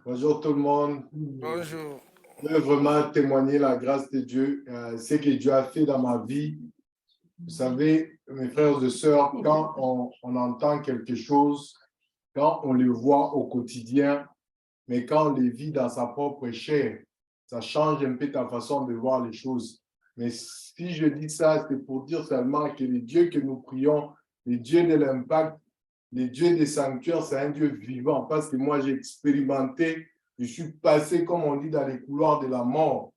Bonjour tout le monde. Bonjour. Je veux vraiment témoigner la grâce de Dieu, ce que Dieu a fait dans ma vie. Vous savez, mes frères et sœurs, quand on entend quelque chose, quand on le voit au quotidien, mais quand on le vit dans sa propre chair, ça change un peu ta façon de voir les choses. Mais si je dis ça, c'est pour dire seulement que le Dieu que nous prions, le Dieu de l'impact, le Dieu des sanctuaires, c'est un Dieu vivant. Parce que moi, j'ai expérimenté, je suis passé, comme on dit, dans les couloirs de la mort.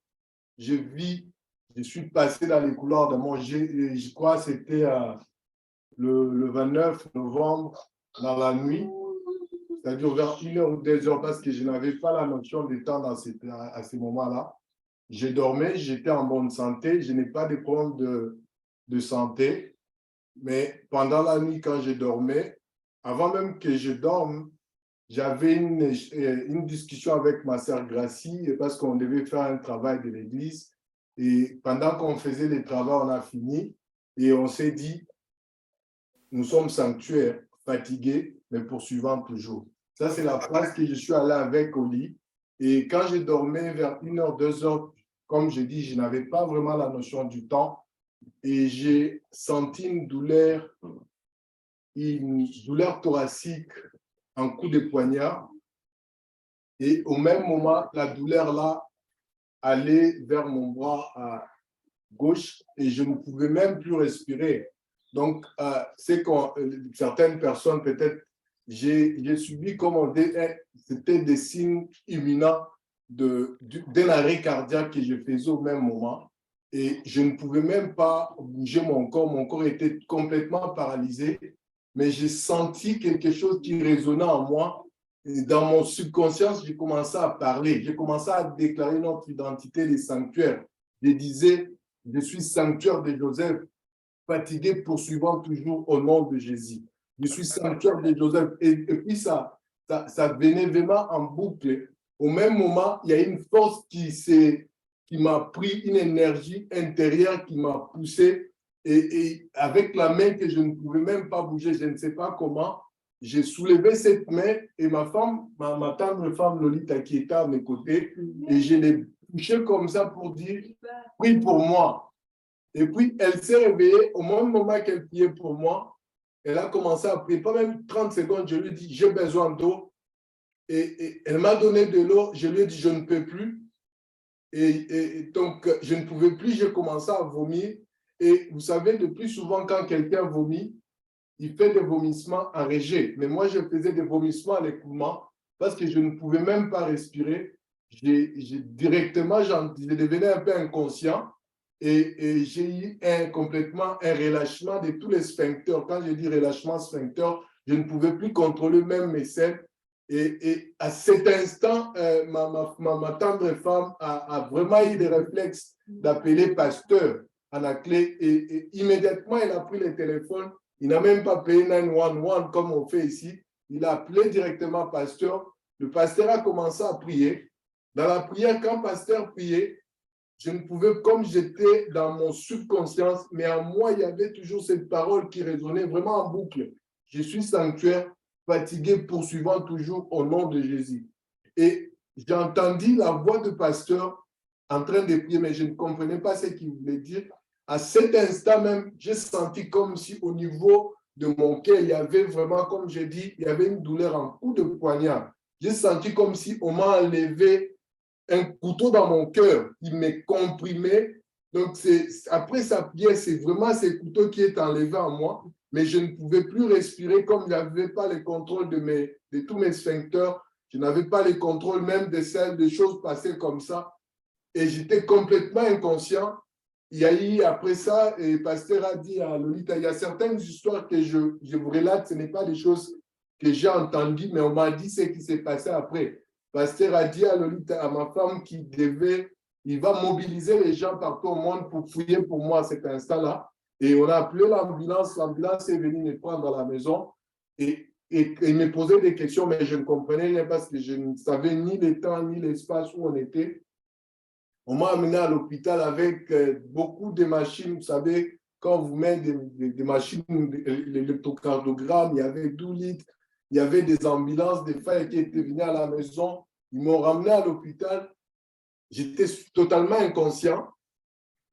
Je vis, je suis passé dans les couloirs de la mort. Je crois que c'était le 29 novembre, dans la nuit, c'est-à-dire vers 1h ou 2h, parce que je n'avais pas la notion du temps à ce moment-là. Je dormais, j'étais en bonne santé, je n'ai pas de problème de santé. Mais pendant la nuit, quand je dormais, avant même que je dorme, j'avais une discussion avec ma sœur Gracie parce qu'on devait faire un travail de l'église. Et pendant qu'on faisait le travail, on a fini et on s'est dit, nous sommes sanctuaires, fatigués, mais poursuivants toujours. Ça, c'est la phrase que je suis allé avec au lit. Et quand je dormais vers 1h, 2h, comme je dis, je n'avais pas vraiment la notion du temps. Et j'ai senti une douleur thoracique, un coup de poignard. Et au même moment, la douleur là allait vers mon bras gauche et je ne pouvais même plus respirer. Donc, c'est quand certaines personnes, peut-être, j'ai subi comme on dit, c'était des signes imminents d'un arrêt cardiaque que je faisais au même moment. Et je ne pouvais même pas bouger mon corps était complètement paralysé, mais j'ai senti quelque chose qui résonnait en moi. Et dans mon subconscient, j'ai commencé à parler, j'ai commencé à déclarer notre identité des sanctuaires. Je disais, je suis sanctuaire de Joseph, fatigué, poursuivant toujours au nom de Jésus. Je suis sanctuaire de Joseph. Et puis ça venait vraiment en boucle. Au même moment, il y a une force qui m'a pris, une énergie intérieure qui m'a poussé. Et avec la main que je ne pouvais même pas bouger, je ne sais pas comment, j'ai soulevé cette main et ma tendre femme Lolita qui était à mes côtés, et je l'ai touchée comme ça pour dire, prie pour moi. Et puis, elle s'est réveillée au même moment qu'elle priait pour moi. Elle a commencé à prier. Pas même 30 secondes, je lui ai dit, j'ai besoin d'eau. Et elle m'a donné de l'eau. Je lui ai dit, je ne peux plus. Et donc, je ne pouvais plus. J'ai commencé à vomir. Et vous savez, le plus souvent, quand quelqu'un vomit, il fait des vomissements en rejet. Mais moi, je faisais des vomissements à l'écoulement parce que je ne pouvais même pas respirer. Directement, je devenais un peu inconscient et j'ai eu complètement un relâchement de tous les sphincters. Quand je dis relâchement sphincter, je ne pouvais plus contrôler même mes selles. Et à cet instant, ma tendre femme a vraiment eu des réflexes d'appeler pasteur à la clé et immédiatement, elle a pris le téléphone. Il n'a même pas payé 911 comme on fait ici. Il a appelé directement pasteur. Le pasteur a commencé à prier. Dans la prière, quand le pasteur priait, je ne pouvais, comme j'étais dans mon subconscience, mais en moi, il y avait toujours cette parole qui résonnait vraiment en boucle. Je suis sanctuaire, fatigué, poursuivant toujours au nom de Jésus. Et j'ai entendu la voix du pasteur en train de prier, mais je ne comprenais pas ce qu'il voulait dire. À cet instant même, j'ai senti comme si au niveau de mon cœur, il y avait vraiment, comme j'ai dit, il y avait une douleur, un coup de poignard. J'ai senti comme si on m'a enlevé un couteau dans mon cœur qui m'est comprimé. Donc, après sa prière, c'est vraiment ce couteau qui est enlevé en moi, mais je ne pouvais plus respirer comme je n'avais pas le contrôle de tous mes sphincters. Je n'avais pas le contrôle même des choses passées comme ça. Et j'étais complètement inconscient. Il y a eu, après ça, et le pasteur a dit à Lolita, il y a certaines histoires que je vous relate, ce n'est pas des choses que j'ai entendues, mais on m'a dit ce qui s'est passé après. Le pasteur a dit à Lolita, à ma femme, il va mobiliser les gens partout au monde pour prier pour moi à cet instant-là. Et on a appelé l'ambulance. L'ambulance est venue me prendre à la maison et il me posait des questions, mais je ne comprenais rien parce que je ne savais ni le temps ni l'espace où on était. On m'a amené à l'hôpital avec beaucoup de machines. Vous savez, quand vous mettez des machines, l'électrocardiogramme, il y avait 12 litres, il y avait des ambulances, des femmes qui étaient venues à la maison Ils m'ont ramené à l'hôpital. J'étais totalement inconscient,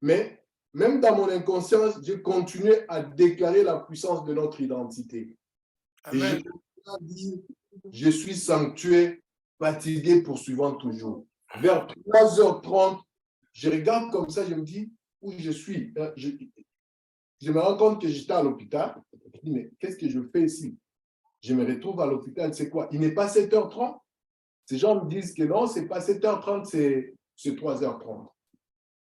mais même dans mon inconscience, j'ai continué à déclarer la puissance de notre identité. Amen. Et je continue à dire, je suis sanctué, fatigué, poursuivant toujours. Vers 3h30, je regarde comme ça, je me dis où je suis. Je me rends compte que j'étais à l'hôpital. Je dis, mais qu'est-ce que je fais ici? Je me retrouve à l'hôpital, c'est quoi? Il n'est pas 7h30. Ces gens me disent que non, ce n'est pas 7h30, c'est 3h30.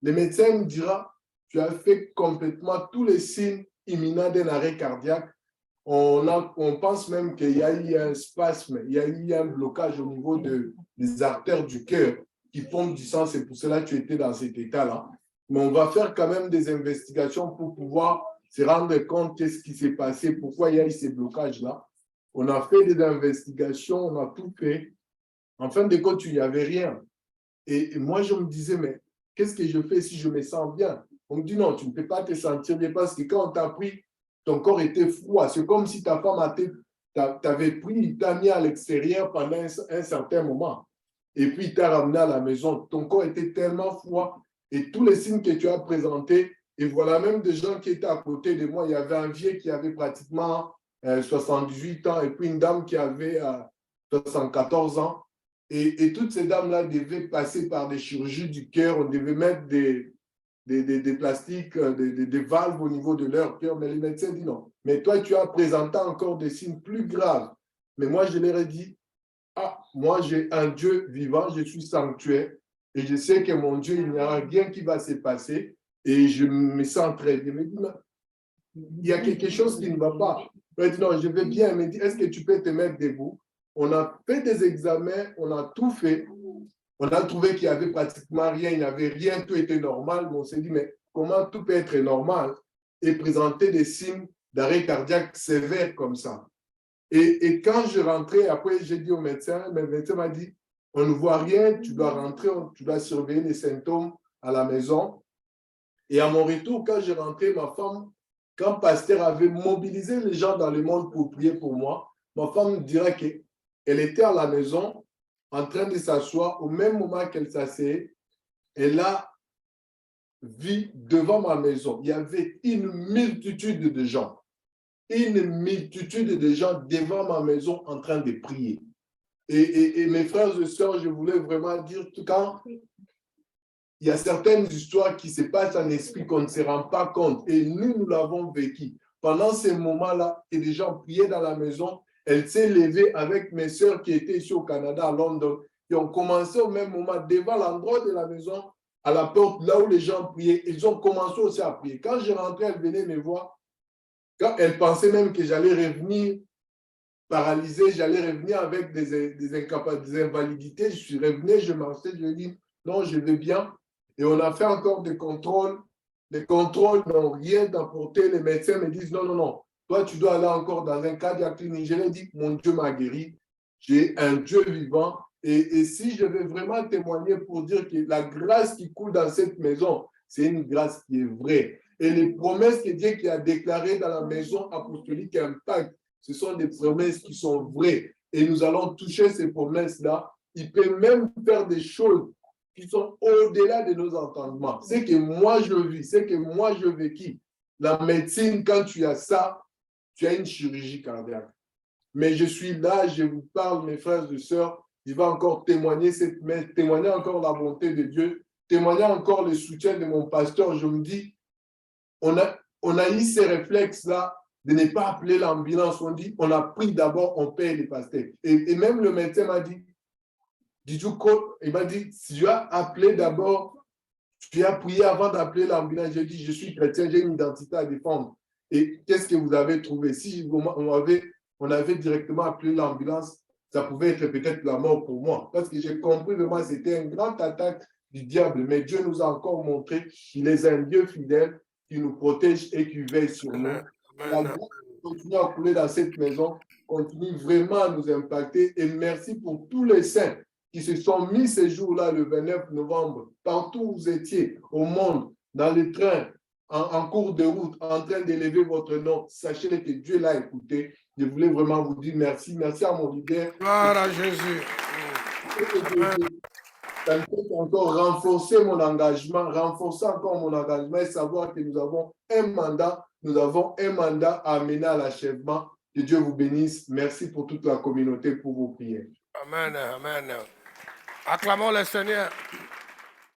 Le médecin me dira, tu as fait complètement tous les signes imminents d'un arrêt cardiaque. On pense même qu'il y a eu un spasme, il y a eu un blocage au niveau des artères du cœur qui pompent du sang. C'est pour cela que tu étais dans cet état-là. Mais on va faire quand même des investigations pour pouvoir se rendre compte qu'est-ce qui s'est passé, pourquoi il y a eu ces blocages-là. On a fait des investigations, on a tout fait. En fin de compte, il n'y avait rien. Et moi, je me disais, mais qu'est-ce que je fais si je me sens bien? On me dit, non, tu ne peux pas te sentir bien parce que quand on t'a pris, ton corps était froid. C'est comme si ta femme t'avait pris, t'a mis à l'extérieur pendant un certain moment. Et puis, il t'a ramené à la maison. Ton corps était tellement froid. Et tous les signes que tu as présentés, et voilà même des gens qui étaient à côté de moi. Il y avait un vieux qui avait pratiquement 78 ans et puis une dame qui avait 74 ans. Et toutes ces dames-là devaient passer par des chirurgies du cœur. On devait mettre des plastiques, des valves au niveau de leur cœur. Mais les médecins disent non. Mais toi, tu as présenté encore des signes plus graves. Mais moi, je leur ai dit, ah, moi, j'ai un Dieu vivant, je suis sanctuaire. Et je sais que mon Dieu, il n'y aura rien qui va se passer. Et je me sens très bien. Mais il y a quelque chose qui ne va pas. Je dis non, je vais bien. Il me dit, est-ce que tu peux te mettre debout? On a fait des examens, on a tout fait. On a trouvé qu'il n'y avait pratiquement rien, il n'y avait rien, tout était normal. Mais on s'est dit, mais comment tout peut être normal et présenter des signes d'arrêt cardiaque sévère comme ça? Et quand je rentrais, après, j'ai dit au médecin, le médecin m'a dit, on ne voit rien, tu dois rentrer, tu dois surveiller les symptômes à la maison. Et à mon retour, quand je rentrais, ma femme, quand Pasteur avait mobilisé les gens dans le monde pour prier pour moi, ma femme me dirait qu'elle était à la maison en train de s'asseoir. Au même moment qu'elle s'asseyait, elle a vu devant ma maison, il y avait une multitude de gens. Une multitude de gens devant ma maison en train de prier. Et mes frères et sœurs, je voulais vraiment dire que quand il y a certaines histoires qui se passent en esprit qu'on ne se rend pas compte, et nous l'avons vécu. Pendant ces moments-là, et les gens priaient dans la maison, elle s'est levée avec mes sœurs qui étaient ici au Canada, à Londres, qui ont commencé au même moment, devant l'endroit de la maison, à la porte, là où les gens priaient, ils ont commencé aussi à prier. Quand je rentrais, elle venait me voir. Quand elle pensait même que j'allais revenir paralysé, j'allais revenir avec des invalidités, je suis revenu, je marchais, je lui ai dit non, je vais bien. Et on a fait encore des contrôles. Les contrôles n'ont rien apporté. Les médecins me disent non, non, non, toi tu dois aller encore dans un cadre clinique. Je lui ai dit mon Dieu m'a guéri, j'ai un Dieu vivant. Et si je veux vraiment témoigner pour dire que la grâce qui coule dans cette maison, c'est une grâce qui est vraie. Et les promesses que Dieu qui a déclarées dans la maison apostolique Impact, ce sont des promesses qui sont vraies. Et nous allons toucher ces promesses-là. Il peut même faire des choses qui sont au-delà de nos entendements. C'est que moi je vis, c'est que moi je vécu. La médecine, quand tu as ça, tu as une chirurgie cardiaque. Mais je suis là, je vous parle, mes frères et sœurs, il va encore témoigner témoigner encore la bonté de Dieu, témoigner encore le soutien de mon pasteur. Je me dis, on a eu ces réflexes-là de ne pas appeler l'ambulance. On dit, on a pris d'abord, on paye les pasteurs. Et même le médecin m'a dit, il m'a dit, si tu as appelé d'abord, tu as prié avant d'appeler l'ambulance. J'ai dit, je suis chrétien, j'ai une identité à défendre. Et qu'est-ce que vous avez trouvé? Si on avait directement appelé l'ambulance, ça pouvait être peut-être la mort pour moi. Parce que j'ai compris vraiment que c'était une grande attaque du diable. Mais Dieu nous a encore montré qu'il est un Dieu fidèle qui nous protège et qui veille sur nous. La grâce continue à couler dans cette maison, continue vraiment à nous impacter. Et merci pour tous les saints qui se sont mis ces jours-là, le 29 novembre, partout où vous étiez, au monde, dans les trains, en cours de route, en train d'élever votre nom. Sachez que Dieu l'a écouté. Je voulais vraiment vous dire merci. Merci à mon leader. Gloire à Jésus. Ça me fait encore renforcer mon engagement, renforcer encore mon engagement et savoir que nous avons un mandat à amener à l'achèvement. Que Dieu vous bénisse. Merci pour toute la communauté, pour vos prières. Amen, amen. Acclamons le Seigneur.